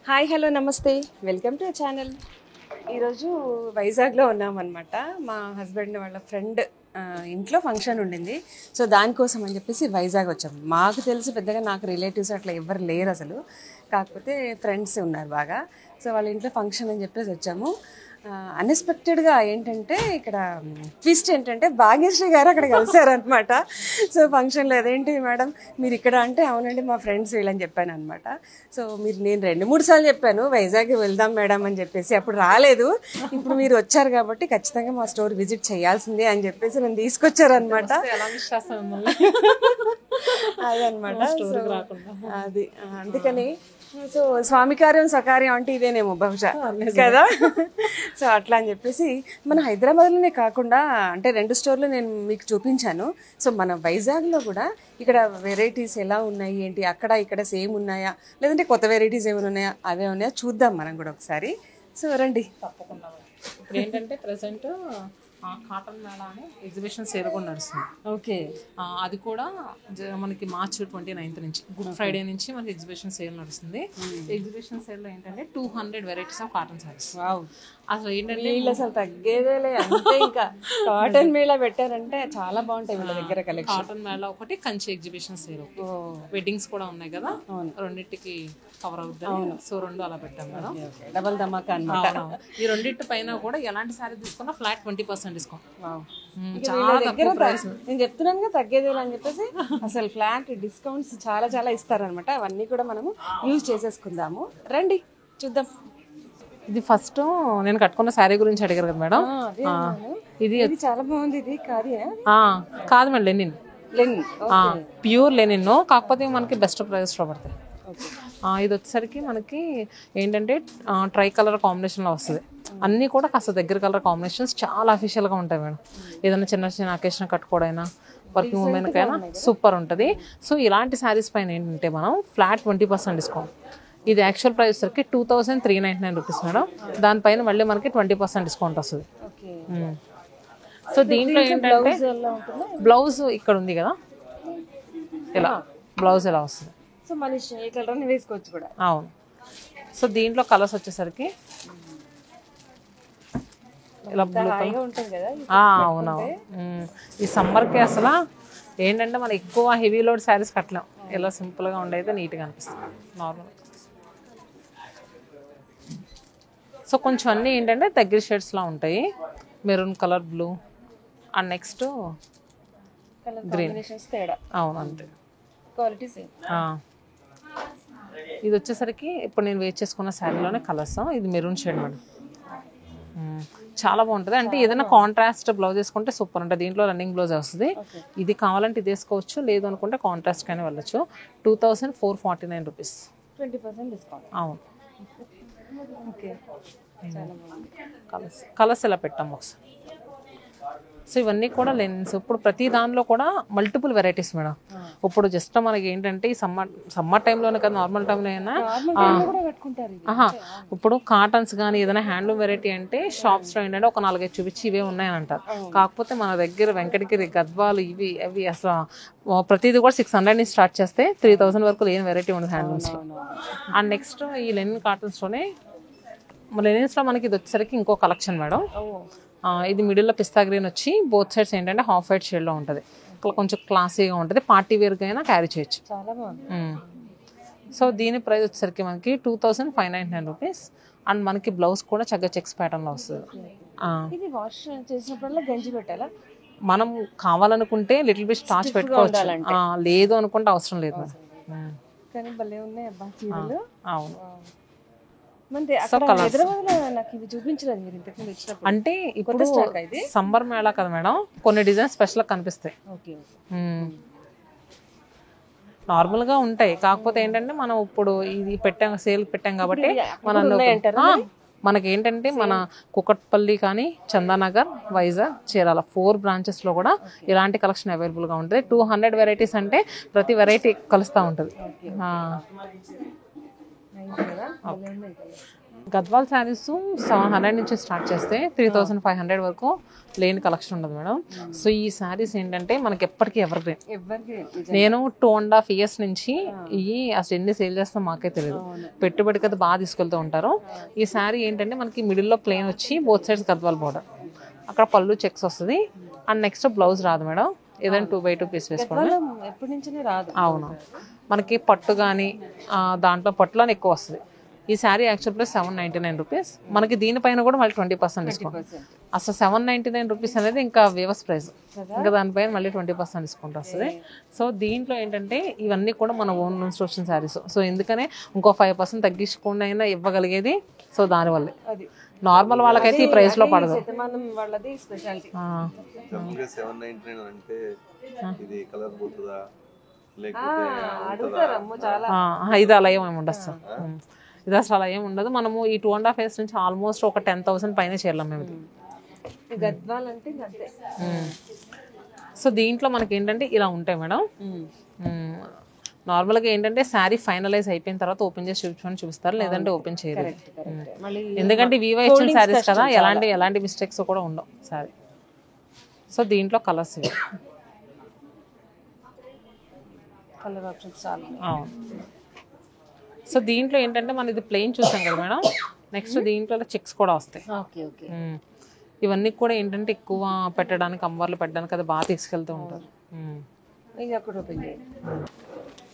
Hi hello నమస్తే welcome to channel. ఈరోజు వైజాగ్లో ఉన్నామన్నమాట. మా హస్బెండ్ వాళ్ళ ఫ్రెండ్ ఇంట్లో ఫంక్షన్ ఉండింది. సో దానికోసం అని చెప్పేసి వైజాగ్ వచ్చాము. మాకు తెలిసి పెద్దగా నాకు రిలేటివ్స్ అట్లా ఎవరు లేరు అసలు, కాకపోతే ఫ్రెండ్స్ ఉన్నారు బాగా. సో వాళ్ళ ఇంట్లో ఫంక్షన్ అని చెప్పేసి వచ్చాము. అన్ఎక్స్పెక్టెడ్గా ఏంటంటే ఇక్కడ ట్విస్ట్ ఏంటంటే భాగ్యశ్రీ గారు అక్కడ కలిసారనమాట. సో ఫంక్షన్లో అదేంటి మేడం మీరు ఇక్కడ అంటే, అవునండి మా ఫ్రెండ్స్ వీళ్ళని చెప్పాను అనమాట. సో నేను 2-3 సార్లు చెప్పాను వైజాగ్ వెళ్దాం మేడం అని చెప్పేసి, అప్పుడు రాలేదు. ఇప్పుడు మీరు వచ్చారు కాబట్టి ఖచ్చితంగా మా స్టోర్ విజిట్ చేయాల్సిందే అని చెప్పేసి నేను తీసుకొచ్చారనమాట. అదనమాట అది. అందుకని సో స్వామి కార్యం సకార్యం అంటే ఇదేనేమో బహుశా కదా. సో అట్లా అని చెప్పేసి మన హైదరాబాద్లోనే కాకుండా అంటే 2 స్టోర్లు నేను మీకు చూపించాను. సో మన వైజాగ్లో కూడా ఇక్కడ వెరైటీస్ ఎలా ఉన్నాయి ఏంటి, అక్కడ ఇక్కడ సేమ్ ఉన్నాయా లేదంటే కొత్త వెరైటీస్ ఏమైనా ఉన్నాయా అవే ఉన్నాయా చూద్దాం మనం కూడా ఒకసారి. సో రండి. తప్పకుండా. ఇప్పుడు ఏంటంటే ప్రెసెంట్ కాటన్ మేళా అని ఎగ్జిబిషన్ సేల్ కూడా నడుస్తుంది. ఓకే. అది కూడా మనకి March 29th నుంచి గుడ్ ఫ్రైడే నుంచి మనకి ఎగ్జిబిషన్ సేల్ నడుస్తుంది. ఎగ్జిబిషన్ సేల్ లో ఏంటంటే 200 వెరైటీస్ ఆఫ్ కాటన్ సారీస్. అసలు ఏంటంటే అసలు తగ్గేదేలే. అంటే ఇంకా కాటన్ మేళా పెట్టారంటే చాలా బాగుంటాయి వీళ్ళ దగ్గర కలెక్షన్. కాటన్ మేళా ఒకటి, కంచి ఎగ్జిబిషన్ సేల్, వెడ్డింగ్స్ కూడా ఉన్నాయి కదా, రెండింటికి కవర్ అవుతుంది. సో 2 అలా పెట్టాం మేడం. డబల్ ధమాకా అన్నమాట. ఈ రెండింటి పైన కూడా ఎలాంటి సారీ తీసుకున్నా ఫ్లాట్ 20% డిస్కౌంట్. నేను చెప్తున్నాను తగ్గేదేలే అని చెప్పేసి అసలు ఫ్లాట్ డిస్కౌంట్స్ చాలా చాలా ఇస్తారనమాట. అవన్నీ కూడా మనము యూజ్ చేసేసుకుందాము. రండి చూద్దాం. ఇది ఫస్ట్ నేను కట్టుకున్న శారీ గురించి అడిగారు కదా మేడం. ఇది చాలా బాగుంది. ఇది కాదు మేడం, లెనిన్. ప్యూర్ లెనిన్, కాకపోతే మనకి బెస్ట్ ప్రైస్ లో పడతాయి. ఇది వచ్చేసరికి మనకి ఏంటంటే ట్రై కలర్ కాంబినేషన్లో వస్తుంది. అన్నీ కూడా కాస్త దగ్గర కలర్ కాంబినేషన్స్ చాలా అఫీషియల్గా ఉంటాయి మేడం. ఏదైనా చిన్న చిన్న అకేషన్ కట్టుకోవడైనా వర్కింగ్ ఉమెన్కైనా సూపర్ ఉంటుంది. సో ఇలాంటి శారీస్ పైన ఏంటంటే మనం ఫ్లాట్ 20% డిస్కౌంట్. ఇది యాక్చువల్ ప్రైస్ సరికి 2399 రూపీస్ మేడం. దానిపైన మళ్ళీ మనకి 20% డిస్కౌంట్ వస్తుంది. సో దీంట్లో ఏంటంటే బ్లౌజ్ ఇక్కడ ఉంది కదా, ఇలా బ్లౌజ్ ఎలా వస్తుంది. సో మనిషి ఏ కలర్ వేసుకోవచ్చు కూడా. అవును. సో దీంట్లో కలర్స్ వచ్చేసరికి ఇలా బ్లూ కలర్ ఉంటుంది కదా. అవునవును. ఈ సమ్మర్కి అసలు ఏంటంటే మనం ఎక్కువ హెవీ లోడ్ శారీస్ కట్టలేం. ఇలా సింపుల్గా ఉండైతే నీట్గా అనిపిస్తుంది నార్మల్. సో కొంచెం అన్నీ ఏంటంటే దగ్గర షేడ్స్లా ఉంటాయి. Maroon colour, blue and next green. అవును అంతే. Quality same. ఇది వచ్చేసరికి ఇప్పుడు నేను వేర్ చేసుకున్న శారీలోనే కలర్స్. ఇది మెరూన్ షేడ్ మేడం, చాలా బాగుంటుంది. అంటే ఏదైనా కాంట్రాస్ట్ బ్లౌజ్ వేసుకుంటే సూపర్ ఉంటుంది. దీంట్లో రన్నింగ్ బ్లౌజ్ వస్తుంది. ఇది కావాలంటే ఇది వేసుకోవచ్చు, లేదు అనుకుంటే కాంట్రాస్ట్ కానీ వెళ్ళచ్చు. 2449 రూపీస్, 20% డిస్కౌంట్. అవును. కలర్స్ ఇలా పెట్టాము ఒకసారి. సో ఇవన్నీ కూడా లెన్స్. ఇప్పుడు ప్రతి దానిలో కూడా మల్టిపుల్ వెరైటీస్ మేడం. ఇప్పుడు జస్ట్ మనకి ఏంటంటే ఈ సమ్మర్ టైంలోనే కదా, నార్మల్ టైంలో అయినా ఇప్పుడు కాటన్స్ కానీ ఏదైనా హ్యాండ్లూమ్ వెరైటీ అంటే షాప్స్లో ఏంటంటే ఒక 4-5 చూపించి ఇవే ఉన్నాయని అంటారు. కాకపోతే మన దగ్గర వెంకటగిరి, గద్వాలు ఇవి అవి అసలు ప్రతిదీ కూడా 600 నుంచి స్టార్ట్ చేస్తే 3000 వరకు లేని వెరైటీ ఉండదు హ్యాండ్లూమ్స్లో. అండ్ నెక్స్ట్ ఈ లెనిన్ కాటన్స్లోనే లెనిన్స్లో మనకి ఇది వచ్చేసరికి ఇంకో కలెక్షన్ మేడం. ఇది మిడిల్లో పిస్తా గ్రీన్ వచ్చి బోత్ సైడ్స్ ఏంటంటే హాఫ్ వైట్ షేడ్లో ఉంటుంది. కొంచెం క్లాసీగా ఉంటుంది, పార్టీ వేర్గా అయినా క్యారీ చేయొచ్చు. చాలా బాగుంది. సో దీని ప్రైస్ వచ్చేసరికి మనకి 2599 రూపీస్. అండ్ మనకి బ్లౌజ్ కూడా చక్కగా చెక్స్ ప్యాటర్న్లో వస్తుంది. ఇది వాష్ చేసినప్పుడల్లా గంజి పెట్టాలా? మనం కావాలనుకుంటే లిటిల్ బిట్ స్టార్చ్ పెట్టుకోవచ్చు, లేదు అనుకుంటే అవసరం లేదు. కానీ భలే ఉన్నాయి అబ్బా చీరలు. అవును. అంటే ఇప్పుడు సమ్మర్ మేళా కదా మేడం, కొన్ని డిజైన్స్ స్పెషల్ కనిపిస్తాయి. నార్మల్ గా ఉంటాయి, కాకపోతే ఏంటంటే మనం ఇప్పుడు ఇది సేల్ పెట్టాం కాబట్టి మనకి ఏంటంటే మన కుకట్పల్లి కానీ, చందానగర్, వైజాగ్, చీరాల 4 బ్రాంచెస్ లో కూడా ఇలాంటి కలెక్షన్ అవైలబుల్ గా ఉంటుంది. 200 వెరైటీస్ అంటే ప్రతి వెరైటీ కలుస్తూ ఉంటుంది. నైస్ కదా, భలే ఉన్నాయి colours. గద్వాల్ శారీస్ 700 నుంచి స్టార్ట్ చేస్తే 3500 వరకు లేని కలెక్షన్ ఉండదు మేడం. సో ఈ శారీస్ ఏంటంటే మనకి ఎప్పటికీ ఎవర్ గ్రీన్. ఎవరికి నేను 2.5 years నుంచి ఈ అసలు ఎన్ని సేల్ చేస్తాం మాకే తెలియదు. పెట్టుబడికి అది బాగా తీసుకెళ్తూ ఉంటారు. ఈ శారీ ఏంటంటే మనకి మిడిల్లో ప్లేన్ వచ్చి బోత్ సైడ్స్ గద్వాల్ బోర్డర్, అక్కడ పళ్ళు చెక్స్ వస్తుంది. అండ్ నెక్స్ట్ బ్లౌజ్ రాదు మేడం, ఏదైనా 2x2 పీస్ వేసుకోండి. ఎప్పటి నుంచే రాదు. అవును, మనకి పట్టు కానీ దాంట్లో పట్టులోనే ఎక్కువ వస్తుంది. ఈ శారీ యాక్చువల్ ప్రైస్ 799 రూపీస్. మనకి దీనిపైన కూడా మళ్ళీ 20% డిస్కౌంట్. అసలు 799 రూపీస్ అనేది ఇంకా వేవస్ ప్రైస్, ఇంకా దానిపైన మళ్ళీ 20% డిస్కౌంట్ వస్తుంది. సో దీంట్లో ఏంటంటే ఇవన్నీ కూడా మన ఓన్ నుంచి వచ్చిన శారీస్. సో ఎందుకనే ఇంకో 5% తగ్గించుకుండా అయినా ఇవ్వగలిగేది. సో దానివల్లే నార్మల్ వాళ్ళకైతే ఈ ప్రైస్ లో పడదు. వాళ్ళది స్పెషాలిటీ. ఇది అలా ఏమి ఉండదు సార్, ఇది అసలు అలా ఏమి ఉండదు. మనము ఈ 2.5 years నుంచి ఆల్మోస్ట్ ఒక 10,000 పైన చేరలేం మేము. గద్వాల్ అంటే సో దీంట్లో మనకి ఏంటంటే ఇలా ఉంటాయి మేడం. నార్మల్గా ఏంటంటే శారీ ఫైనలైజ్ అయిపోయిన తర్వాత ఓపెన్ చేసి చూపిస్తారు, లేదంటే ఓపెన్ చేయలేదు. ఎందుకంటే వివో ఇచ్చిన శారీస్ కదా, ఎలాంటి మిస్టేక్స్ కూడా ఉండవు శారీ. సో దీంట్లో కలర్స్ ఇవి. కలర్ ఆప్షన్స్ చాలా. అవును. సో దీంట్లో ఏంటంటే మనం ఇది ప్లెయిన్ చూసాం కదా మేడం, నెక్స్ట్ దీంట్లో చెక్స్ కూడా వస్తాయి. ఇవన్నీ కూడా ఏంటంటే ఎక్కువ పెట్టడానికి, అమ్మవార్లు పెట్టడానికి అది బాగా తీసుకెళ్తూ ఉంటారు.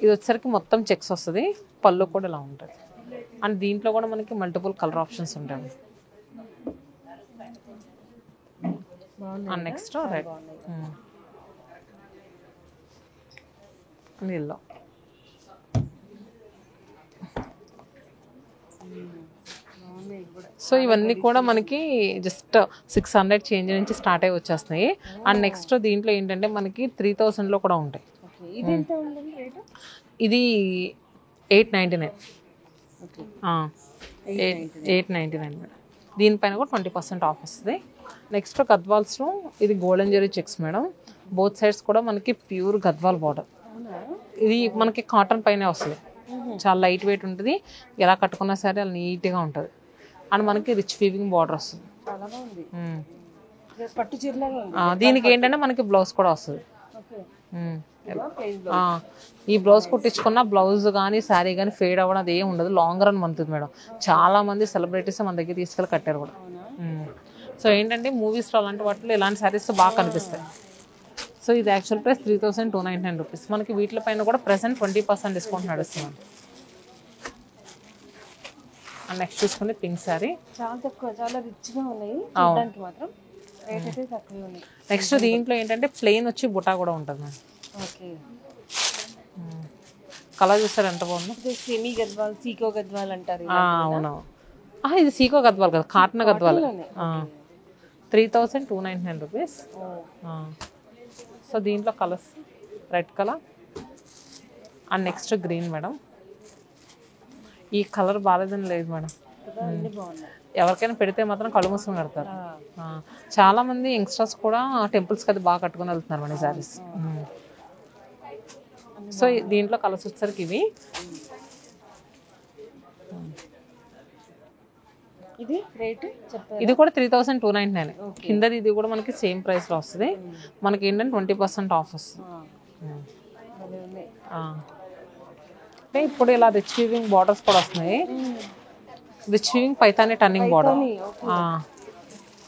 ఇది వచ్చేసరికి మొత్తం చెక్స్ వస్తుంది, పళ్ళు కూడా ఇలా ఉంటుంది. అండ్ దీంట్లో కూడా మనకి మల్టిపుల్ కలర్ ఆప్షన్స్ ఉంటాయి. And next red, yellow. So ఇవన్నీ కూడా మనకి జస్ట్ 600 చేంజ్ నుంచి స్టార్ట్ అయ్యి వచ్చేస్తున్నాయి. అండ్ నెక్స్ట్ దీంట్లో ఏంటంటే మనకి 3000లో కూడా ఉంటాయి. ఇది 899. 899 మేడం. దీనిపైన కూడా 20% ఆఫ్ వస్తుంది. నెక్స్ట్ గద్వాల్స్లో ఇది golden zari checks madam. Both sides కూడా మనకి ప్యూర్ గద్వాల్ బార్డర్. ఇది మనకి కాటన్ పైనే వస్తుంది, చాలా లైట్ వెయిట్ ఉంటుంది. ఎలా కట్టుకున్నా సరే అలా నీట్గా ఉంటుంది. అండ్ మనకి రిచ్ వీవింగ్ బార్డర్ వస్తుంది. దీనికి ఏంటంటే మనకి బ్లౌజ్ కూడా వస్తుంది. ఈ బ్లౌజ్ కుట్టించుకున్న బ్లౌజ్ కానీ శారీ కానీ ఫేడ్ అవ్వడం అది ఏం ఉండదు. లాంగ్ రన్ మంతుంది మేడం. చాలా మంది సెలబ్రిటీస్ మన దగ్గర తీసుకెళ్ళి కట్టారు కూడా. సో ఏంటంటే మూవీస్లో అలాంటి వాటిలో ఇలాంటి శారీస్ బాగా కనిపిస్తాయి. సో ఇది యాక్చువల్ ప్రైస్ 3299 రూపీస్. మనకి వీటి పైన కూడా ప్రెసెంట్ 20% డిస్కౌంట్ నడుస్తున్నాం. అండ్ నెక్స్ట్ చూసుకుంటే పింక్ శారీ, చాలా తక్కువ, చాలా రిచ్గా ఉన్నాయి. చూడడానికి మాత్రం రేట్ అయితే తక్కువ ఉన్నాయి. నెక్స్ట్ దీంట్లో ఏంటంటే ప్లెయిన్ వచ్చి బుటా కూడా ఉంటుంది మేడం. ఓకే, కలర్ చూస్తారు ఎంత బాగుందో. సెమీ గద్వాల్, సీకో గద్వాల్ అంటారు. అవునవును, ఇది సీకో గద్వాల్ కదా, కాటన్ గద్వాల్. 3299 రూపీస్. సో దీంట్లో colours red colour and next green madam. ఈ కలర్ బాగాలేదని లేదు మేడం, ఎవరికైనా పెడితే మాత్రం కళ్ళు మూసుకొని కడతారు. చాలా మంది యంగ్స్టర్స్ కూడా టెంపుల్స్కి అది బాగా కట్టుకుని వెళ్తున్నారు మన శారీస్. సో దీంట్లో కలర్స్ వచ్చేసరికి ఇవి. ఇది కూడా 3299. కిందది ఇది కూడా మనకి సేమ్ ప్రైస్లో వస్తుంది. మనకి ఏంటంటే 20% ఆఫ్ వస్తుంది. అంటే ఇప్పుడు ఇలా రిచ్ వీవింగ్ బార్డర్స్ కూడా వస్తున్నాయి. Rich weaving Paithani turning border.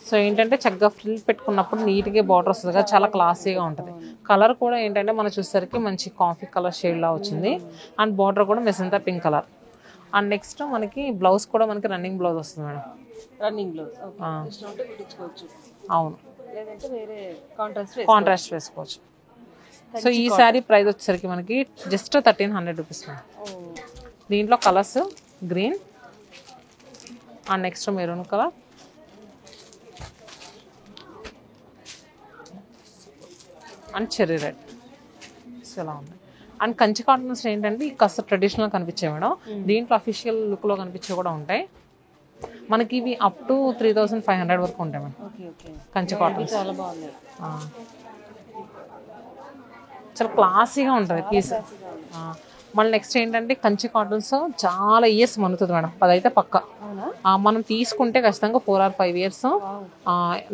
So ఏంటంటే చక్కగా ఫ్రిల్ పెట్టుకున్నప్పుడు నీట్గా బార్డర్ వస్తుంది కదా, చాలా క్లాసీగా ఉంటుంది. కలర్ కూడా ఏంటంటే మనం చూసేసరికి మంచి కాఫీ కలర్ షేడ్లా వచ్చింది. అండ్ బార్డర్ కూడా మెసెంతా పింక్ కలర్. అండ్ నెక్స్ట్ మనకి బ్లౌజ్ కూడా మనకి రన్నింగ్ బ్లౌజ్ వస్తుంది మేడం. Running blouse. అవును, కాంట్రాస్ట్ వేసుకోవచ్చు. సో ఈ శారీ ప్రైస్ వచ్చేసరికి మనకి జస్ట్ 1300 రూపీస్ మేడం. దీంట్లో colours green and next maroon colour and cherry red. So ఇలా ఉంది. అండ్ కంచి కాటన్స్ ఏంటంటే కాస్త ట్రెడిషనల్ కనిపించాయి మేడం. దీంట్లో అఫీషియల్ లుక్లో కనిపించే కూడా ఉంటాయి. మనకి ఇవి అప్ టు 3500 వరకు ఉంటాయి మేడం. కంచి కాటన్స్ చాలా బాగున్నాయి, చాలా క్లాసీగా ఉంటుంది పీస్. మళ్ళీ నెక్స్ట్ ఏంటంటే కంచి కాటన్స్ చాలా ఇయర్స్ మనుతుంది మేడం, అదైతే పక్క. మనం తీసుకుంటే ఖచ్చితంగా 4 or 5 years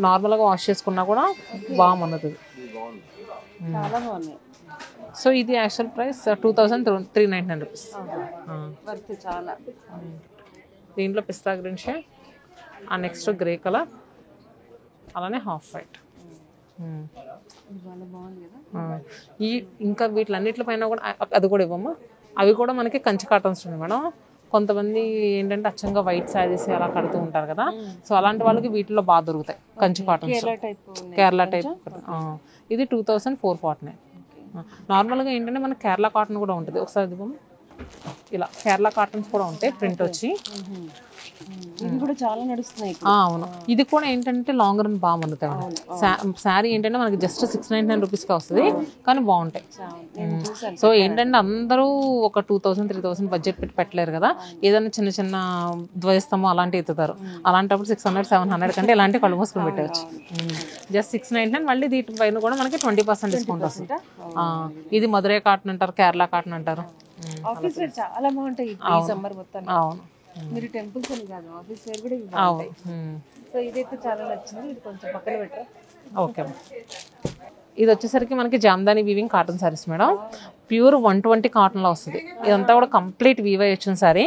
నార్మల్గా వాష్ చేసుకున్నా కూడా బాగా మనుతుంది. చాలా బాగున్నాయి. సో ఇది యాక్చువల్ ప్రైస్ 2399 రూపీస్. వర్త్ చాలా. దీంట్లో పిస్తా green shade, next grey colour, అలానే హాఫ్ వైట్. ఈ ఇంకా వీటిలన్నిటి పైన కూడా అది కూడా ఇవ్వమ్మా. అవి కూడా మనకి కంచి కాటన్స్ ఉన్నాయి మేడం. కొంతమంది ఏంటంటే అచ్చంగా వైట్ శారీస్ అలా కడుతూ ఉంటారు కదా, సో అలాంటి వాళ్ళకి వీటిలో బాగా దొరుకుతాయి కంచి కాటన్స్. కేరళ టైప్. ఇది 2449. నార్మల్గా ఏంటంటే మనకి కేరళ కాటన్ కూడా ఉంటుంది. ఒకసారి ఇవ్వమ్మా. ఇలా కేరళ కాటన్స్ కూడా ఉంటాయి ప్రింట్ వచ్చి. ఇది కూడా చాలా నడుస్తున్నాయి. అవును, ఇది కూడా ఏంటంటే లాంగ్ రన్ బాగా మన్నుతాయి. శారీ ఏంటంటే మనకి జస్ట్ 699 రూపీస్కి వస్తుంది, కానీ బాగుంటాయి. సో ఏంటంటే అందరూ ఒక 2000-3000 బడ్జెట్ పెట్టి పెట్టలేరు కదా, ఏదైనా చిన్న చిన్న ద్వయస్తమో అలాంటివి ఎత్తుతారు. అలాంటప్పుడు 600-700 కంటే ఇలాంటి కళ్ళు మూసుకొని పెట్టవచ్చు. జస్ట్ 699. మళ్ళీ దీటి పైన కూడా మనకి 20% డిస్కౌంట్ వస్తుంది. ఇది మధురై కాటన్ అంటారు, కేరళ కాటన్ అంటారు. ఆఫీస్ వేర్ చాలా బాగుంటాయి ఈ సమ్మర్ మొత్తం. అవును, మీరు టెంపుల్స్ అని కాదు, ఆఫీస్ వేర్ కూడా ఇవి బాగుంటాయి. సో ఇదైతే చాలా నచ్చింది. ఇది కొంచెం పక్కన పెట్టరా. ఓకే, ఇది వచ్చేసరికి మనకి Jamdani weaving cotton saris madam. Pure 120 కాటన్లో వస్తుంది. ఇదంతా కూడా కంప్లీట్ వీవై వచ్చిన సారీ,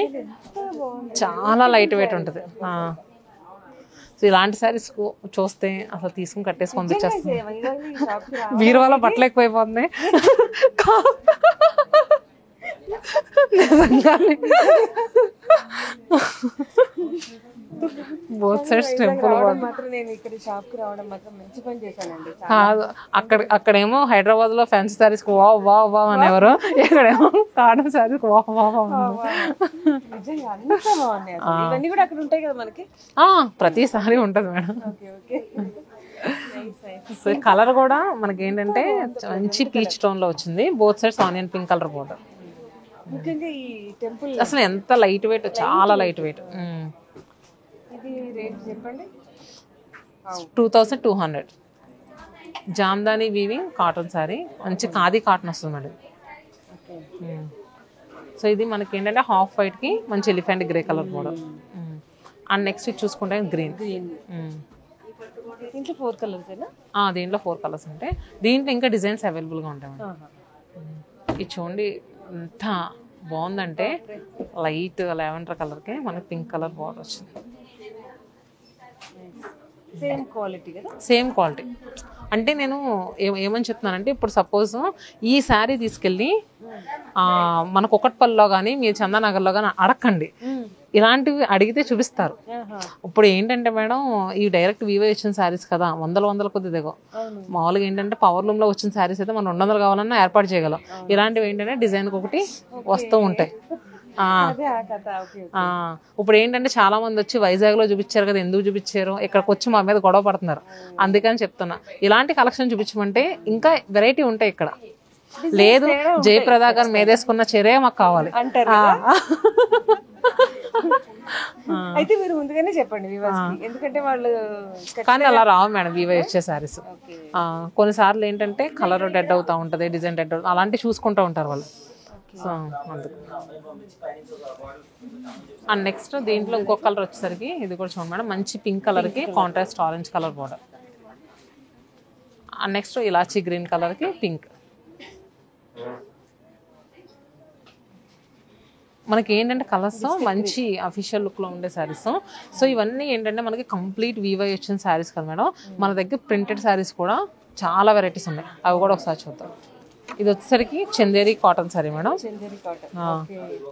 చాలా లైట్ వెయిట్ ఉంటుంది. సో ఇలాంటి శారీస్ చూస్తే అసలు తీసుకుని కట్టేసుకొని తెచ్చేస్తుంది. బీరువాలో బట్టలు ఎక్కువైపోతుంది నిజంగానే. బోత్ సైడ్స్ టెంపుల్ కాదు. అక్కడేమో హైదరాబాద్ లో fancy saris wow wow wow అనేవారు, ఇక్కడేమో కాటన్ శారీస్ వావ్ వావ్ ప్రతిసారి ఉంటది మేడం. సో కలర్ కూడా మనకి ఏంటంటే మంచి పీచ్ టోన్ లో వచ్చింది. Both sides onion pink colour border. అసలు ఎంత లైట్ వెయిట్, చాలా light weight. 2200. Jamdani weaving cotton sorry, మంచి ఖాదీ కాటన్ వస్తుంది మేడం. సో ఇది మనకి ఏంటంటే హాఫ్ వైట్ కి మంచి elephant grey colour border. And next చూసుకుంటే గ్రీన్. దీంట్లో 4 కలర్స్. దీంట్లో 4 కలర్స్ ఉంటాయి. దీంట్లో ఇంకా డిజైన్స్ అవైలబుల్గా ఉంటాయి మేడం. ఇది చూడండి ఎంత బాగుందంటే లైట్ లావెండర్ కలర్కి మనకి పింక్ కలర్ బార్డర్ వచ్చింది. Same quality. అంటే నేను ఏమని చెప్తున్నానంటే, ఇప్పుడు సపోజ్ ఈ శారీ తీసుకెళ్ళి మన కుకట్పల్లిలో కానీ మీ చందానగర్లో కానీ అడగండి, ఇలాంటివి అడిగితే చూపిస్తారు. ఇప్పుడు ఏంటంటే మేడం, ఈ డైరెక్ట్ వీవై వచ్చిన శారీస్ కదా, వందల కొద్ది దిగో. మామూలుగా ఏంటంటే పవర్ లూమ్ లో వచ్చిన శారీస్ అయితే మనం 200 కావాలన్నా ఏర్పాటు చేయగలం. ఇలాంటివి ఏంటంటే డిజైన్ ఒకటి వస్తూ ఉంటాయి. ఇప్పుడు ఏంటంటే చాలా మంది వచ్చి వైజాగ్ లో చూపించారు కదా, ఎందుకు చూపించారు, ఇక్కడికి వచ్చి మా మీద గొడవ పడుతున్నారు. అందుకని చెప్తున్నా, ఇలాంటి కలెక్షన్ చూపించమంటే ఇంకా వెరైటీ ఉంటాయి ఇక్కడ. లేదు జయప్రద గారు మేదేసుకున్న చీరే మాకు కావాలి అయితే మీరు ముందుగానే చెప్పండి ఎందుకంటే వాళ్ళు. కానీ అలా రావు మేడం వీవై వచ్చే శారీస్. కొన్నిసార్లు ఏంటంటే కలర్ డెడ్ అవుతా ఉంటది, డిజైన్ డెడ్ అవుతుంది, అలాంటివి చూసుకుంటూ ఉంటారు వాళ్ళు. సో అందుకు. అండ్ నెక్స్ట్ దీంట్లో ఇంకొక కలర్ వచ్చేసరికి ఇది కూడా చూడండి మేడం, మంచి పింక్ కలర్ కి contrast orange colour border. And next elaichi green colour కి పింక్. మనకి ఏంటంటే కలర్స్ మంచి అఫీషియల్ లుక్ లో ఉండే శారీస్. సో ఇవన్నీ ఏంటంటే మనకి కంప్లీట్ వీవై వచ్చిన శారీస్ కదా మేడం. మన దగ్గర ప్రింటెడ్ శారీస్ కూడా చాలా వెరైటీస్ ఉన్నాయి, అవి కూడా ఒకసారి చూద్దాం. ఇది వచ్చేసరికి చందేరి కాటన్ సారీ మేడం.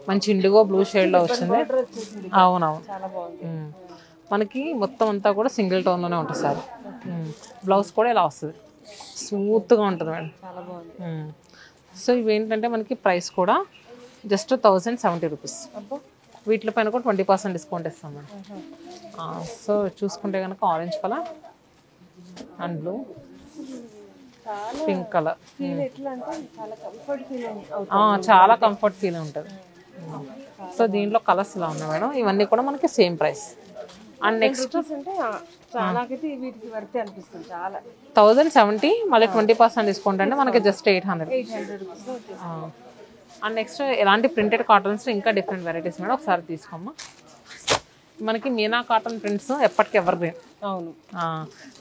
మంచి ఇండిగో బ్లూ షేడ్ లో వచ్చింది. అవునవును, మనకి మొత్తం అంతా కూడా సింగిల్ టోన్ లోనే ఉంటుంది సారీ. బ్లౌజ్ కూడా ఇలా వస్తుంది, స్మూత్ గా ఉంటుంది మేడం. సో ఇవి ఏంటంటే మనకి ప్రైస్ కూడా జస్ట్ 1070 రూపీస్. వీటి పైన కూడా 20% డిస్కౌంట్ ఇస్తాం మేడం. సో చూసుకుంటే కనుక orange colour and blue, pink colour, చాలా కంఫర్ట్ ఫీల్ ఉంటుంది. సో దీంట్లో కలర్స్ ఇలా ఉన్నాయి మేడం. ఇవన్నీ కూడా మనకి సేమ్ ప్రైస్. అండ్ నెక్స్ట్ 1070 మళ్ళీ 20% డిస్కౌంట్ అంటే మనకి జస్ట్ 800. అండ్ నెక్స్ట్ ఎలాంటి ప్రింటెడ్ కాటన్స్ ఇంకా డిఫరెంట్ వెరైటీస్ మేడం, ఒకసారి తీసుకోమ్మా. మనకి మీనా కాటన్ ప్రింట్స్ ఎప్పటికీ ఎవర్ గ్రీన్. అవును.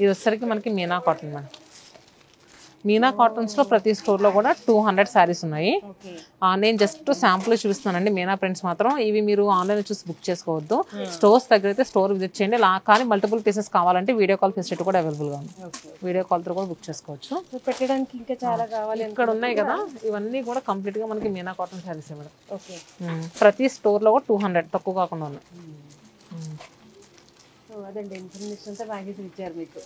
ఇది వచ్చేసరికి మనకి మీనా కాటన్ మేడం. మీనా కాటన్స్లో ప్రతి స్టోర్లో కూడా 200 శారీస్ ఉన్నాయి. నేను జస్ట్ శాంపుల్ చూపిస్తున్నానండి. మీనా ప్రింట్స్ మాత్రం ఇవి మీరు ఆన్లైన్ చూసి బుక్ చేసుకోవద్దు. స్టోర్స్ దగ్గర అయితే స్టోర్ విజిట్ చేయండి. కానీ మల్టిపుల్ పీసెస్ కావాలంటే వీడియో కాల్ ఫెసిలిటీ కూడా అవైలబుల్గా ఉంది. వీడియో కాల్తో కూడా బుక్ చేసుకోవచ్చు. పెట్టడానికి ఇంకా చాలా కావాలి. ఇక్కడ ఉన్నాయి కదా, ఇవన్నీ కూడా కంప్లీట్గా మనకి మీనా కాటన్ శారీస్ మేడం. ప్రతి స్టోర్లో కూడా 200 తక్కువ కాకుండా ఉన్నాయి. అదండి ఇన్ఫర్మేషన్ అంతా బ్యాగేజ్ ఇచ్చారు మీకు.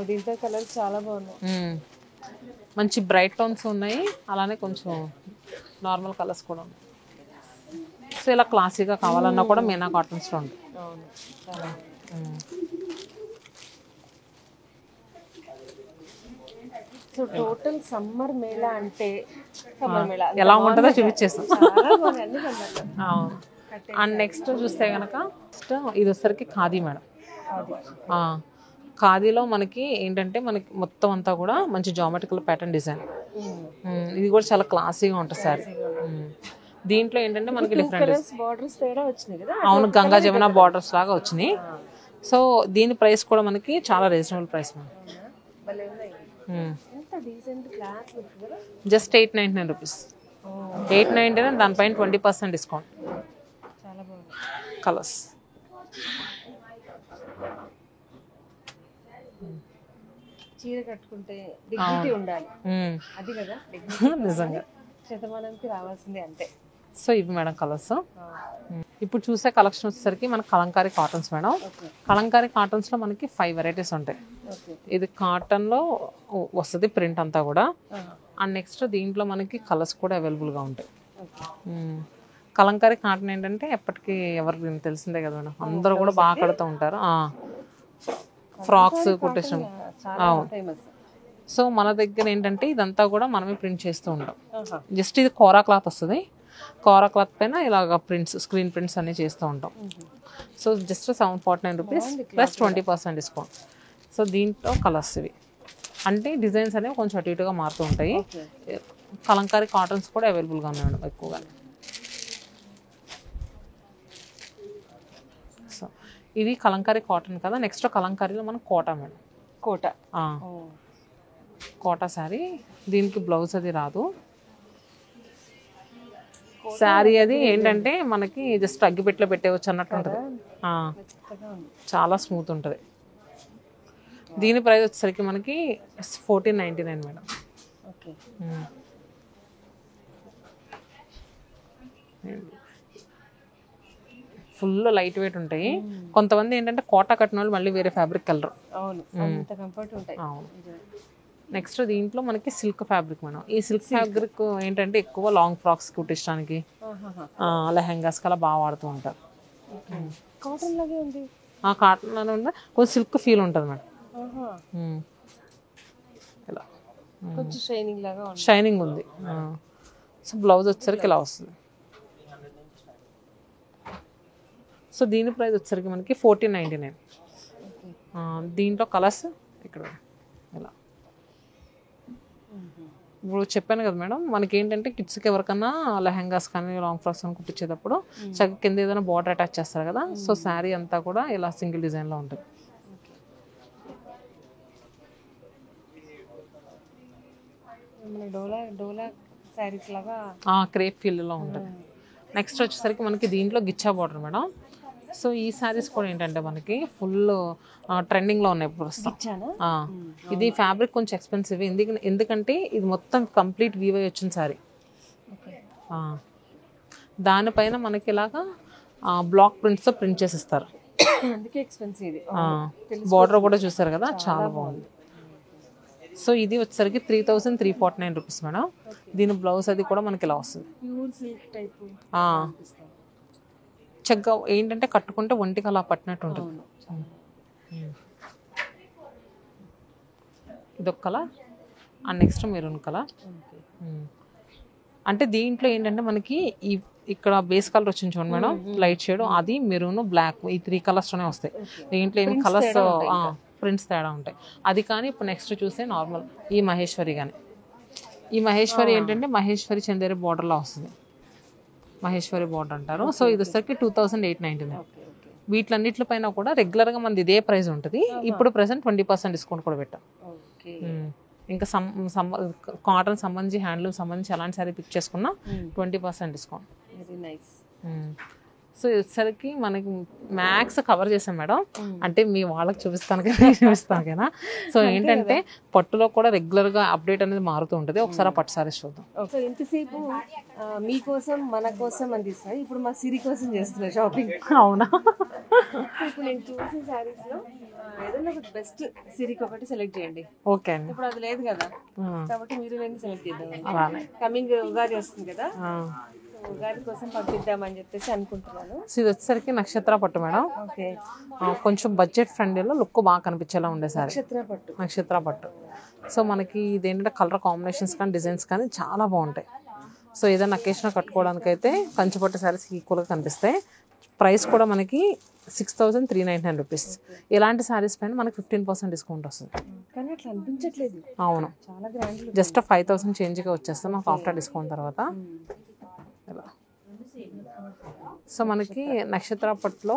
దీంతో కలర్స్ చాలా బాగున్నాయి. మంచి బ్రైట్ టోన్స్ ఉన్నాయి, అలానే కొంచెం నార్మల్ కలర్స్ కూడా ఉన్నాయి. సో ఇలా క్లాసీగా కావాలన్నా కూడా మీనా కాటన్స్లో ఉంది. సో టోటల్ సమ్మర్ మేళా అంటే సమ్మర్ మేళా ఎలా ఉంటుందో చూపించేస్తాం. అండ్ నెక్స్ట్ చూస్తే కనుక ఇది వచ్చేసరికి ఖాదీ మేడం. ఖాదీలో మనకి ఏంటంటే మనకి మొత్తం అంతా కూడా మంచి జామెట్రికల్ ప్యాటర్న్ డిజైన్. ఇది కూడా చాలా క్లాసీగా ఉంటుంది సారీ. దీంట్లో ఏంటంటే మనకి డిఫరెంట్ బార్డర్స్ తేడా వచ్చినాయి కదా. అవును, గంగా జమున బార్డర్స్ లాగా వచ్చినాయి. సో దీని ప్రైస్ కూడా మనకి చాలా reasonable price madam. Just 899 rupees. 899 దానిపైన 20% డిస్కౌంట్. చాలా బాగుంది కలర్స్. చీర కట్టుకుంటే డిగ్నిటీ ఉండాలి, అది కదా నిజంగా శతమానానికి రావాల్సిందే అంతే. సో ఇవి మేడం కలర్స్. ఇప్పుడు చూసే కలెక్షన్ వచ్చేసరికి మనకి కలంకారీ కాటన్స్ మేడం. కలంకారీ కాటన్స్లో మనకి 5 వెరైటీస్ ఉంటాయి. ఇది కాటన్లో వస్తుంది ప్రింట్ అంతా కూడా. అండ్ నెక్స్ట్ దీంట్లో మనకి కలర్స్ కూడా అవైలబుల్గా ఉంటాయి. కలంకారీ కాటన్ ఏంటంటే ఎప్పటికీ ఎవరికి తెలిసిందే కదా మేడం, అందరూ కూడా బాగా కడుతూ ఉంటారు. ఫ్రాక్స్ కుట్టేసాం. సో మన దగ్గర ఏంటంటే ఇదంతా కూడా మనమే ప్రింట్ చేస్తూ ఉంటాం. జస్ట్ ఇది కోరా క్లాత్ వస్తుంది. కోరా క్లాత్ పైన ఇలాగ ప్రింట్స్, స్క్రీన్ ప్రింట్స్ అన్ని చేస్తూ ఉంటాం. So just 749 rupees plus 20% discount. So దీంట్లో కలర్స్ ఇవి అంటే డిజైన్స్ అనేవి కొంచెం అటు ఇటుగా మారుతూ ఉంటాయి. కలంకారీ కాటన్స్ కూడా అవైలబుల్గా ఉన్నాయి మేడం ఎక్కువగా. సో ఇది కలంకారీ కాటన్ కదా. నెక్స్ట్ కలంకారీలో మనం కోటా మేడం. కోటా శారీ. దీనికి బ్లౌజ్ అది రాదు. శారీ అది ఏంటంటే మనకి జస్ట్ అగ్గిపెట్లో పెట్టేవచ్చు అన్నట్టు ఉంటుంది. చాలా స్మూత్ ఉంటుంది. దీని ప్రైస్ వచ్చేసరికి మనకి 1499 మేడం. ఫుల్ లైట్ వెయిట్ ఉంటాయి. కొంతమంది ఏంటంటే కోటా కట్టిన వాళ్ళు మళ్ళీ వేరే ఫ్యాబ్రిక్ కలర్. అవును. నెక్స్ట్ దీంట్లో మనకి సిల్క్ ఫ్యాబ్రిక్ మేడం. ఈ సిల్క్ ఫ్యాబ్రిక్ ఏంటంటే ఎక్కువ లాంగ్ ఫ్రాక్స్ కుట్టించడానికి, లెహెంగాస్ అలా బాగా వాడుతూ ఉంటారు. కాటన్ లాగే ఉంది. కాటన్ లానే ఉంది, కొంచెం సిల్క్ ఫీల్ ఉంటుంది మేడం. ఇలా కొంచెం షైనింగ్ లాగా ఉంది. షైనింగ్ ఉంది. సో బ్లౌజ్ వచ్చేసరికి ఇలా వస్తుంది. సో దీని ప్రైస్ వచ్చేసరికి మనకి 1499. దీంట్లో కలర్స్ ఇక్కడ ఇలా ఇప్పుడు చెప్పాను కదా మేడం, మనకి ఏంటంటే కిడ్స్కి ఎవరికన్నా లెహెంగాస్ కానీ లాంగ్ ఫ్రాక్స్ కానీ కుట్టించేటప్పుడు చక్కగా కింద ఏదైనా బార్డర్ అటాచ్ చేస్తారు కదా. సో శారీ అంతా కూడా ఇలా సింగిల్ డిజైన్లో ఉంటుంది. డోలా శారీస్ లాగా క్రేప్ ఫీల్డ్లో ఉంటుంది. నెక్స్ట్ వచ్చేసరికి మనకి దీంట్లో గిచ్చా బార్డర్ మేడం. సో ఈ శారీస్ కూడా ఏంటంటే మనకి ఫుల్ ట్రెండింగ్లో ఉన్నాయి ప్రస్తుతం. ఇది ఫ్యాబ్రిక్ కొంచెం ఎక్స్పెన్సివ్, ఎందుకంటే ఇది మొత్తం కంప్లీట్ వీవై వచ్చిన శారీ. దానిపైన మనకి ఇలాగా బ్లాక్ ప్రింట్స్తో ప్రింట్ చేసిస్తారు. బార్డర్ కూడా చూసారు కదా, చాలా బాగుంది. సో ఇది వచ్చేసరికి 3349 రూపీస్ మేడం. దీని బ్లౌజ్ అది కూడా మనకి ఇలా వస్తుంది. చక్కగా ఏంటంటే కట్టుకుంటే ఒంటికి అలా పట్టినట్టు ఉంటుంది. ఇదొక colour. And next maroon colour. అంటే దీంట్లో ఏంటంటే మనకి ఈ ఇక్కడ బేస్ కలర్ వచ్చింది చూడండి మేడం, లైట్ షేడ్, అది మెరూన్ బ్లాక్, ఈ 3 కలర్స్లోనే వస్తాయి. దీంట్లో ఏమి కలర్స్ ప్రింట్స్ తేడా ఉంటాయి. అది కానీ ఇప్పుడు నెక్స్ట్ చూసే నార్మల్ ఈ మహేశ్వరి కానీ ఈ మహేశ్వరి ఏంటంటే మహేశ్వరి చందేరి బార్డర్లో వస్తుంది, మహేశ్వరి బార్డర్ అంటారు. సో ఇది వచ్చేసరికి 2899. వీటిలన్నిటి పైన కూడా రెగ్యులర్గా మనది ఇదే ప్రైస్ ఉంటుంది. ఇప్పుడు ప్రెసెంట్ 20% డిస్కౌంట్ కూడా పెట్టాం. ఇంకా కాటన్ సంబంధించి హ్యాండ్లూమ్ సంబంధించి ఎలాంటి సారీ పిక్ చేసుకున్నా 20% డిస్కౌంట్. Very nice. సో వచ్చేసరికి మనకి మ్యాక్స్ కవర్ చేసాం మేడం. అంటే మీ వాళ్ళకి చూపిస్తాను కదా. సో ఏంటంటే పట్టులో కూడా రెగ్యులర్గా అప్డేట్ అనేది మారుతూ ఉంటుంది. ఒకసారి పట్టు సారీస్ చూద్దాం. సో ఇంతసేపు మీకోసం మన కోసం అని తీస్తున్నా, ఇప్పుడు మా సిరి కోసం చేస్తున్నా షాపింగ్. అవునా? ఇప్పుడు నేను చూసిన సారీస్ లో ఏదైనా ఒక బెస్ట్ సిరికి ఒకటి సెలెక్ట్ చేయండి. ఓకే అండి. ఇప్పుడు అది లేదు కదా, కాబట్టి మీరు సెలెక్ట్ చేద్దాం. అలానే కమింగ్ ఉగాది వస్తుంది కదా, ఉగాది కోసం పంపిద్దామని చెప్పేసి అనుకుంటున్నాను. సో ఇది వచ్చేసరికి నక్షత్ర పట్టు మేడం. ఓకే. కొంచెం బడ్జెట్ ఫ్రెండ్లీలో లుక్ బాగా కనిపించేలా ఉండే సారీ నక్షత్ర పట్టు. సో మనకి ఇదేంటంటే కలర్ కాంబినేషన్స్ కానీ డిజైన్స్ కానీ చాలా బాగుంటాయి. సో ఏదైనా అకేషన్ కట్టుకోవడానికి అయితే కంచిపట్టు సారీస్ ఈక్వల్గా కనిపిస్తాయి. ప్రైస్ కూడా మనకి 6399 రూపీస్. ఇలాంటి సారీస్ పైన మనకి 15% డిస్కౌంట్ వస్తుంది. కానీ అట్లా అనిపించట్లేదు. అవును, చాలా గ్రాండ్. జస్ట్ 5000 చేంజ్గా వచ్చేస్తాం మాకు ఆఫ్టర్ డిస్కౌంట్ తర్వాత. సో మనకి నక్షత్ర పట్టులో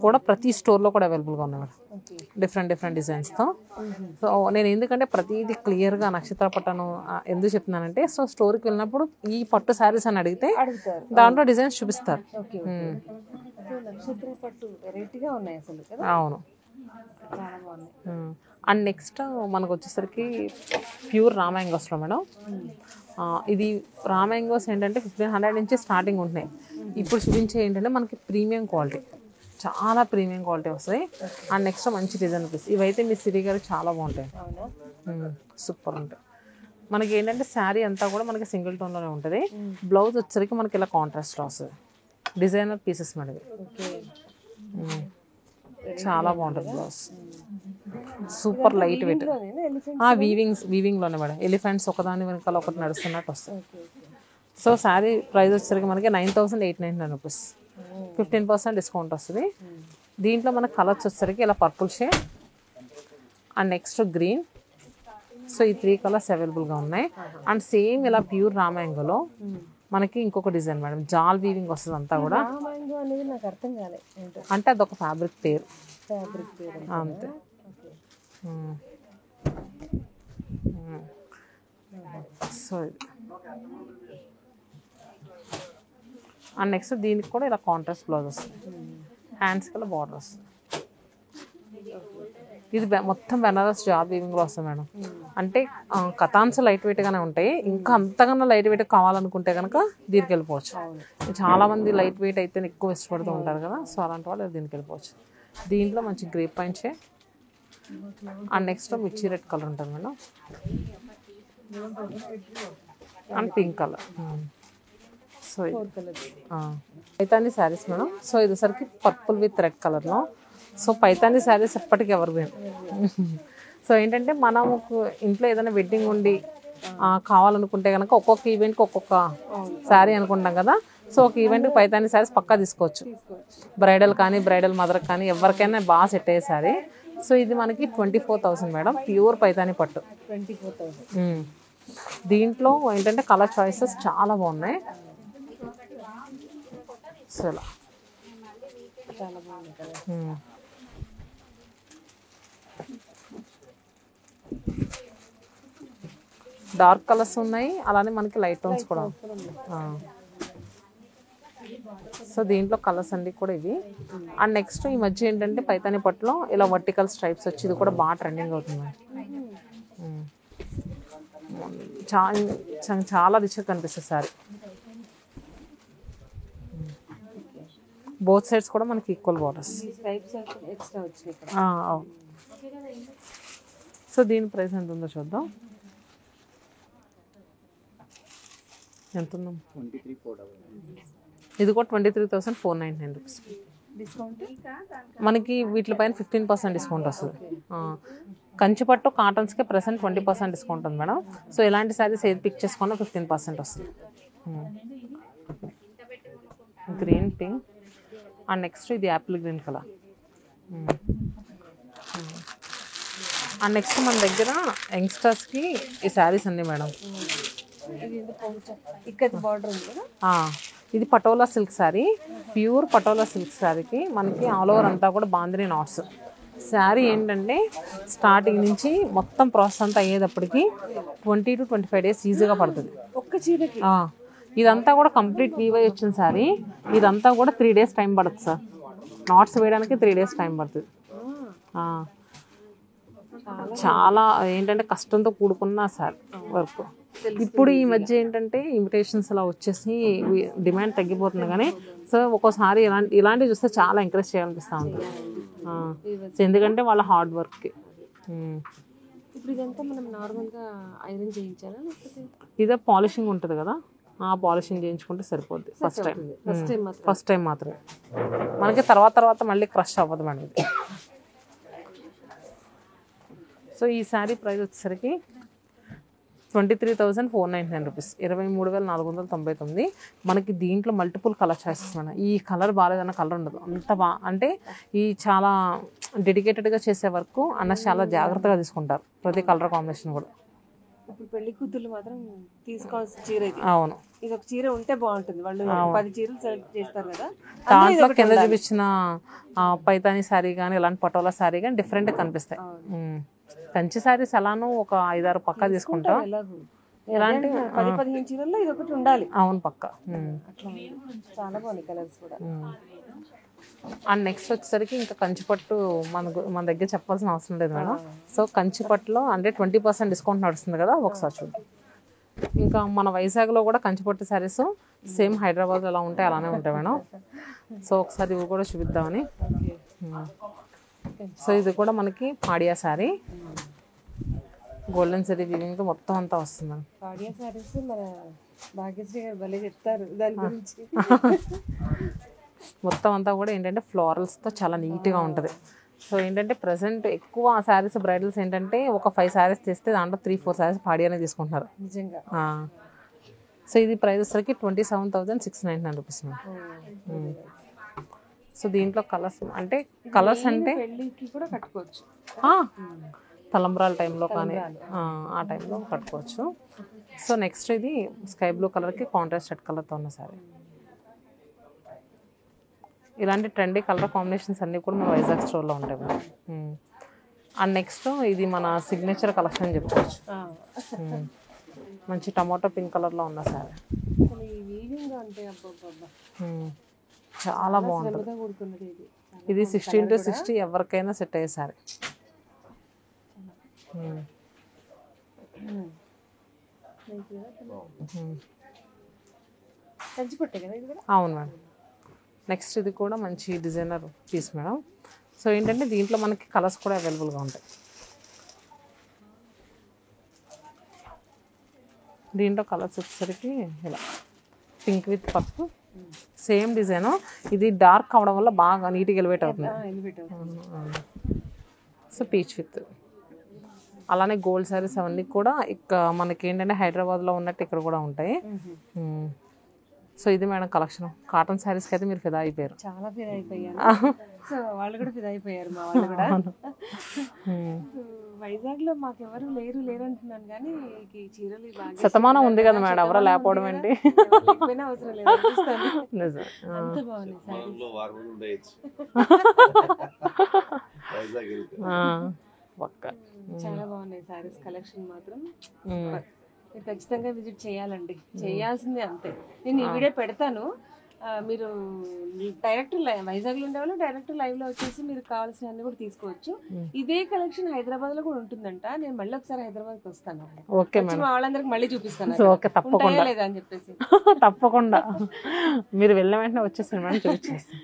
కూడా ప్రతి స్టోర్లో కూడా అవైలబుల్గా ఉన్నాయి డిఫరెంట్ డిజైన్స్తో. సో నేను ఎందుకంటే ప్రతిదీ క్లియర్గా నక్షత్ర పట్టును ఎందుకు చెప్తున్నానంటే, సో స్టోర్కి వెళ్ళినప్పుడు ఈ పట్టు శారీస్ అని అడిగితే దాంట్లో డిజైన్స్ చూపిస్తారు. నక్షత్ర పట్టు వెరైటీగా ఉన్నాయి అసలు కదా. అవును. అండ్ నెక్స్ట్ మనకు వచ్చేసరికి ప్యూర్ రా మ్యాంగోస్లో మేడం. ఇది రా మ్యాంగోస్ ఏంటంటే 1500 నుంచి స్టార్టింగ్ ఉంటున్నాయి. ఇప్పుడు చూపించే ఏంటంటే మనకి ప్రీమియం క్వాలిటీ, చాలా ప్రీమియం క్వాలిటీ వస్తాయి. అండ్ నెక్స్ట్ మంచి డిజైన్ పీస్. ఇవైతే మీ సిరి గారు చాలా బాగుంటాయి, సూపర్ ఉంటాయి. మనకి ఏంటంటే శారీ అంతా కూడా మనకి సింగిల్ టోన్లోనే ఉంటుంది. బ్లౌజ్ వచ్చేసరికి మనకి ఇలా కాంట్రాస్ట్లో వస్తుంది. డిజైనర్ పీసెస్ మేడం, చాలా బాగుంటుంది బ్లౌజ్. Super light weight. వీవింగ్లోనే మేడం. ఎలిఫెంట్స్ ఒకదాని వెనకాల ఒకటి నడుస్తున్నట్టు వస్తుంది. సో శారీ ప్రైస్ వచ్చేసరికి మనకి 9899 రూపీస్. 15% డిస్కౌంట్ వస్తుంది. దీంట్లో మనకు కలర్స్ వచ్చేసరికి ఇలా purple shade and next green. So ఈ 3 కలర్స్ అవైలబుల్గా ఉన్నాయి. అండ్ సేమ్ ఇలా ప్యూర్ రా మ్యాంగోలో మనకి ఇంకొక డిజైన్ మేడం, జాల్ వీవింగ్ వస్తుంది అంతా కూడా. నాకు అర్థం కాలేదు అంటే అదొక ఫ్యాబ్రిక్ పేరు అంతే. సో అండ్ నెక్స్ట్ దీనికి కూడా ఇలా కాంట్రాస్ట్ బ్లౌజ్ వస్తుంది. హ్యాండ్స్ కల్లా బార్డర్ వస్తుంది. ఇది మొత్తం బెనారస్ జాబ్ వీవింగ్లో వస్తుంది మేడం. అంటే కథాన్స్ లైట్ వెయిట్గానే ఉంటాయి. ఇంకా అంతకన్నా లైట్ వెయిట్ కావాలనుకుంటే కనుక దీనికి వెళ్ళిపోవచ్చు. చాలామంది లైట్ వెయిట్ అయితే ఎక్కువ ఇష్టపడుతూ ఉంటారు కదా, సో అలాంటి వాళ్ళు దీనికి వెళ్ళిపోవచ్చు. దీంట్లో మంచి grape point shade and next మిర్చి రెడ్ కలర్ ఉంటుంది madam and pink colour. So Paithani saris madam. So ఇది సరికి పర్పుల్ విత్ రెడ్ కలర్లో. సో పైతానీ శారీస్ ఎప్పటికీ ఎవరు పోయాం. సో ఏంటంటే మనము ఇంట్లో ఏదైనా వెడ్డింగ్ ఉండి కావాలనుకుంటే కనుక ఒక్కొక్క ఈవెంట్కి ఒక్కొక్క శారీ అనుకుంటాం కదా. సో ఒక ఈవెంట్కి పైతానీ శారీస్ పక్కా తీసుకోవచ్చు. బ్రైడల్ కానీ బ్రైడల్ మదర్కి కానీ ఎవరికైనా బాగా సెట్ అయ్యే శారీ. సో ఇది మనకి 24,000 మేడం, ప్యూర్ పైతానీ పట్టు. 24,000. దీంట్లో ఏంటంటే కలర్ చాయిసెస్ చాలా బాగున్నాయి. సో ఇలా చాలా బాగుంది కదా. డార్క్ కలర్స్ ఉన్నాయి, అలానే మనకి లైట్ టోన్స్ కూడా. సో దీంట్లో కలర్స్ అన్ని కూడా ఇవి. అండ్ నెక్స్ట్ ఈ మధ్య ఏంటంటే పైతానీ పట్టులో ఇలా వర్టికల్ స్ట్రైప్స్ వచ్చి ఇది కూడా బాగా ట్రెండింగ్ అవుతుంది. చాలా రిచ్గా కనిపిస్తుంది సారీ. బోత్ సైడ్స్ కూడా మనకి ఈక్వల్ బార్డర్స్. సో దీని ప్రైస్ ఎంత ఉందో చూద్దాం. ఎంత ఉందో ఇది కూడా 23,499 రూపీస్. డిస్కౌంట్ మనకి వీటిపైన 15% డిస్కౌంట్ వస్తుంది. కంచిపట్టు కాటన్స్కి ప్రెసెంట్ 20% డిస్కౌంట్ ఉంది మేడం. సో ఇలాంటి శారీస్ ఏది పిక్ చేసుకున్నా 15% వస్తుంది. గ్రీన్ పింక్ అండ్ నెక్స్ట్ ఇది Apple green colour. And next మన దగ్గర యంగ్స్టర్స్కి ఈ శారీస్ అన్నీ మేడం. ఇక్కడ బార్డర్ ఉంది కదా. ఇది patola silk sari, pure patola silk శారీకి మనకి ఆల్ ఓవర్ అంతా కూడా బాందిని నాట్స్. శారీ ఏంటంటే స్టార్టింగ్ నుంచి మొత్తం ప్రాసెస్ అంతా అయ్యేటప్పటికి 20 to 25 days ఈజీగా పడుతుంది ఒక్క చీరకి. ఇదంతా కూడా కంప్లీట్ వీవై వచ్చిన శారీ. ఇదంతా కూడా 3 days టైం పడుతుంది సార్. నాట్స్ వేయడానికి 3 days టైం పడుతుంది. చాలా ఏంటంటే కష్టంతో కూడుకున్న సార్ వర్క్. ఇప్పుడు ఈ మధ్య ఏంటంటే ఇమిటేషన్స్ అలా వచ్చేసి డిమాండ్ తగ్గిపోతుంది, కానీ సో ఒక్కోసారి ఇలాంటివి చూస్తే చాలా ఎంకరేజ్ చేయాలనిపిస్తూ ఉంటుంది. ఎందుకంటే వాళ్ళ హార్డ్ వర్క్కి. ఇప్పుడు ఇదంతా మనం నార్మల్గా ఐరన్ చేయించాలా లేకపోతే ఇదే పాలిషింగ్ ఉంటుంది కదా, పాలిషింగ్ చేయించుకుంటే సరిపోద్ది. ఫస్ట్ టైం మాత్రమే మనకి, తర్వాత మళ్ళీ క్రష్ అవ్వదు మేడం ఇది. సో ఈ శారీ ప్రైస్ వచ్చేసరికి 23,499 రూపీస్, 23,499. మనకి దీంట్లో మల్టిపుల్ కలర్ చాయిసెస్ మేడం. ఈ కలర్ బాగాలేదన్న కలర్ ఉండదు, అంత అంటే ఈ చాలా డెడికేటెడ్గా చేసే వరకు అన్న చాలా జాగ్రత్తగా తీసుకుంటారు ప్రతి కలర్ కాంబినేషన్ కూడా. ఇప్పుడు పెళ్లి కూతుర్లు మాత్రం తీసుకోవాల్సిన చీర ఇది. అవును, ఇది ఒక చీర ఉంటే బాగుంటుంది. వాళ్ళు 10 చీరలు సెలెక్ట్ చేస్తారు కదా, దాంట్లో కింద చూపించిన పైతాని శారీ కానీ ఇలాంటి పటోలా శారీ కానీ డిఫరెంట్గా కనిపిస్తాయి. కంచి శారీస్ ఎలానో ఒక 5-6 పక్కా తీసుకుంటాం. ఇలాంటి 10-15 చీరల్లో ఇది ఒకటి ఉండాలి. అవును పక్క. చాలా బాగుంది కలర్స్ కూడా. అండ్ నెక్స్ట్ వచ్చేసరికి ఇంకా కంచిపట్టు మన దగ్గర చెప్పాల్సిన అవసరం లేదు మేడం. సో కంచిపట్టులో అంటే 20% డిస్కౌంట్ నడుస్తుంది కదా, ఒకసారి చూద్దాం. ఇంకా మన వైజాగ్లో కూడా కంచిపట్టు శారీస్ సేమ్ హైదరాబాద్ ఎలా ఉంటాయి అలానే ఉంటాయి మేడం. సో ఒకసారి ఇవి కూడా చూపిద్దామని. సో ఇది కూడా మనకి పాడియా శారీ, గోల్డెన్ జరీ వీవింగ్ మొత్తం అంతా వస్తుంది. పాడియా శారీస్ మన భాగ్యశ్రీ గారు భలే చెప్తారు దాని గురించి. మొత్తం అంతా కూడా ఏంటంటే ఫ్లోరల్స్తో చాలా నీట్గా ఉంటుంది. సో ఏంటంటే ప్రజెంట్ ఎక్కువ శారీస్ బ్రైడల్స్ ఏంటంటే ఒక 5 శారీస్ తీస్తే దాంట్లో 3-4 శారీస్ పాడియానే తీసుకుంటున్నారు నిజంగా. సో ఇది ప్రైస్ వచ్చరికి 27,699 రూపీస్. సో దీంట్లో కలర్స్ అంటే పెళ్ళికి కూడా కట్టుకోవచ్చు, తలంబ్రాల టైంలో కానీ ఆ టైంలో కట్టుకోవచ్చు. సో నెక్స్ట్ ఇది స్కై బ్లూ కలర్కి కాంట్రాస్ట్ రెడ్ కలర్తో ఉన్న సారీ. ఇలాంటి ట్రెండీ కలర్ కాంబినేషన్స్ అన్నీ కూడా మన వైజాగ్ స్టోర్లో ఉంటాయి. అండ్ నెక్స్ట్ ఇది మన సిగ్నేచర్ కలెక్షన్ అని చెప్పుకోవచ్చు. మంచి టమాటో పింక్ కలర్లో ఉన్న సారీ. చాలా బాగుంటుంది. ఇది 16x60 ఎవరికైనా సెట్ అయ్యే సారీ. అవును మేడం. నెక్స్ట్ ఇది కూడా మంచి డిజైనర్ పీస్ మేడం. సో ఏంటంటే దీంట్లో మనకి కలర్స్ కూడా అవైలబుల్గా ఉంటాయి. దీంట్లో కలర్స్ వచ్చేసరికి ఇలా pink with purple same design. ఇది డార్క్ అవడం వల్ల బాగా నీట్గా ఎలివేట్ అవుతుంది. సో పీచ్ విత్ అలానే గోల్డ్ శారీస్ అవన్నీ కూడా ఇక్కడ మనకి ఏంటంటే హైదరాబాద్లో ఉన్నట్టు ఇక్కడ కూడా ఉంటాయి. సో ఇది మేడం కలెక్షన్. కాటన్ శారీస్కి అయితే మీరు ఫిదా అయిపోయారు. చాలా ఫిదా అయిపోయారు. సో వాళ్ళు కూడా ఫిదా అయిపోయారు, మా వాళ్ళు కూడా. వైజాగ్లో మాకెవరు లేరు అంటున్నాను, కానీ చీరలు శతమానం ఉంది కదా మేడం, ఎవరో లేకపోవడం ఏంటి, అవసరం లేదు. నిజం. అంత బాగుంది చాలా బాగున్నాయి సారీస్ కలెక్షన్ మాత్రం. మీరు ఖచ్చితంగా విజిట్ చేయాలండి, చేయాల్సిందే అంతే. నేను ఈ వీడియో పెడతాను, మీరు డైరెక్ట్ వైజాగ్లో ఉండేవాళ్ళు డైరెక్ట్ లైవ్లో వచ్చేసి మీరు కావాల్సిన అన్ని కూడా తీసుకోవచ్చు. ఇదే కలెక్షన్ హైదరాబాద్లో కూడా ఉంటుందంట. నేను మళ్ళీ ఒకసారి హైదరాబాద్కి వస్తాను. ఓకే మా వాళ్ళందరికి మళ్ళీ చూపిస్తాను. ఓకే తప్పకుండా లేదా అని చెప్పేసి. తప్పకుండా మీరు వెళ్ళిన వెంటనే వచ్చేసాను మేడం, చూపించేస్తాను.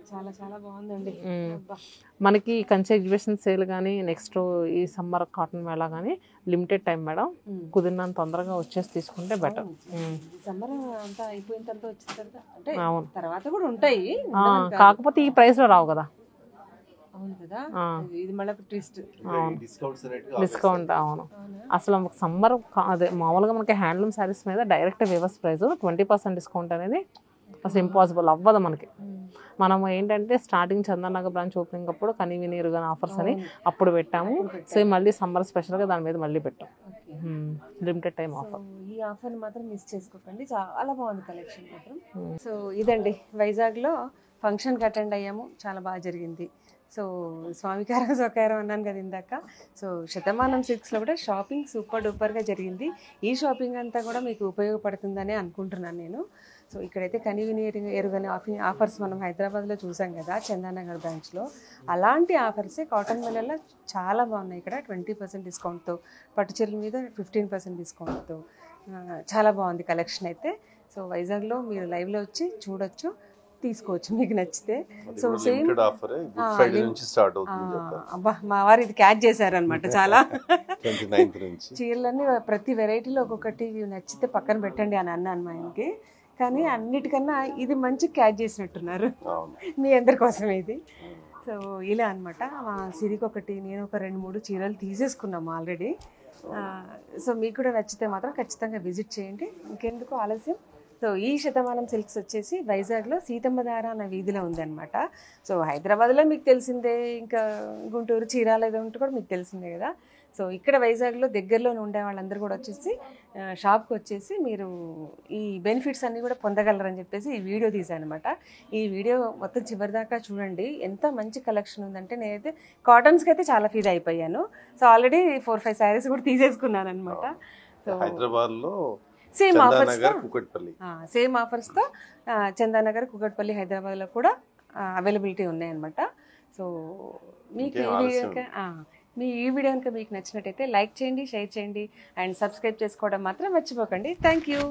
చాలా చాలా బాగుందండి. మనకి కంచి ఎగ్జిబిషన్ సేల్ కానీ నెక్స్ట్ ఈ సమ్మర్ కాటన్ మేళా కానీ లిమిటెడ్ టైం మేడం. కుదిరినంత తొందరగా వచ్చేసి తీసుకుంటే బెటర్. సమ్మర్ అంతా అయిపోయిన తర్వాత వచ్చిన తర్వాత అంటే తర్వాత కూడా ఉంటాయి, కాకపోతే ఈ ప్రైస్ లో రావు కదా. అవును కదా, ఇది మళ్ళీ ట్విస్ట్. డిస్కౌంట్. అవును, అసలు సమ్మర్ అదే మామూలుగా మనకి హ్యాండ్లూమ్ శారీస్ మీద డైరెక్ట్ వేవర్స్ ప్రైస్ 20% డిస్కౌంట్ అనేది అసలు ఇంపాసిబుల్ అవ్వదు మనకి. మనం ఏంటంటే starting Chandan Nagar branch opening అప్పుడు కనీవినీరు కానీ ఆఫర్స్ అని అప్పుడు పెట్టాము. సో మళ్ళీ సమ్మర్ స్పెషల్గా దాని మీద మళ్ళీ పెట్టాం లిమిటెడ్ టైం ఆఫర్. ఈ ఆఫర్ని మాత్రం మిస్ చేసుకోకండి, చాలా బాగుంది కలెక్షన్ మాత్రం. సో ఇదండి వైజాగ్లో ఫంక్షన్కి అటెండ్ అయ్యాము, చాలా బాగా జరిగింది. సో స్వామికారం సౌకారం అన్నాను కదా ఇందాక. సో శతమానం సిల్క్స్లో కూడా షాపింగ్ సూపర్ డూపర్గా జరిగింది. ఈ షాపింగ్ అంతా కూడా మీకు ఉపయోగపడుతుందని అనుకుంటున్నాను నేను. సో ఇక్కడైతే ఎరుగని ఆఫర్స్ మనం హైదరాబాద్లో చూసాం కదా చందానగర్ బ్రాంచ్లో, అలాంటి ఆఫర్సే కాటన్ మిల్లలో చాలా బాగున్నాయి. ఇక్కడ 20% డిస్కౌంట్తో, పట్టు చీరల మీద 15% డిస్కౌంట్తో చాలా బాగుంది కలెక్షన్ అయితే. సో వైజాగ్లో మీరు లైవ్లో వచ్చి చూడొచ్చు, తీసుకోవచ్చు మీకు నచ్చితే. సో సేమ్ అబ్బా మా వారు ఇది క్యాచ్ చేశారనమాట చాలా. చీరలన్నీ ప్రతి వెరైటీలో ఒక్కొక్కటి నచ్చితే పక్కన పెట్టండి అని అన్నాను మా ఆయనకి, కానీ అన్నిటికన్నా ఇది మంచి క్యాచ్ చేసినట్టున్నారు మీ అందరి కోసం ఇది. సో ఇలా అనమాట. మా సిరికి ఒకటి, నేను ఒక 2-3 చీరలు తీసేసుకున్నాము ఆల్రెడీ. సో మీకు కూడా నచ్చితే మాత్రం ఖచ్చితంగా విజిట్ చేయండి. ఇంకెందుకు ఆలస్యం. సో ఈ శతమానం సిల్క్స్ వచ్చేసి వైజాగ్లో సీతమ్మధార అన్న వీధిలో ఉందన్నమాట. సో హైదరాబాద్లో మీకు తెలిసిందే, ఇంకా గుంటూరు చీరాల ఏదో ఉంటే కూడా మీకు తెలిసిందే కదా. సో ఇక్కడ వైజాగ్లో దగ్గరలో ఉండే వాళ్ళందరూ కూడా వచ్చేసి షాప్కి వచ్చేసి మీరు ఈ బెనిఫిట్స్ అన్నీ కూడా పొందగలరని చెప్పేసి ఈ వీడియో తీసాను అనమాట. ఈ వీడియో మొత్తం చివరిదాకా చూడండి, ఎంత మంచి కలెక్షన్ ఉందంటే నేనైతే కాటన్స్కి అయితే చాలా ఫీల్ అయిపోయాను. సో ఆల్రెడీ 4-5 శారీస్ కూడా తీసేసుకున్నాను అనమాట. సో హైదరాబాద్లో సేమ్ ఆఫర్స్తో చందానగర్, కుకట్పల్లి, హైదరాబాద్లో కూడా అవైలబిలిటీ ఉన్నాయన్నమాట. సో మీకు ఈ వీడియో కనుక మీకు నచ్చినట్టయితే లైక్ చేయండి, షేర్ చేయండి అండ్ సబ్స్క్రైబ్ చేసుకోవడం మాత్రం మర్చిపోకండి. Thank you.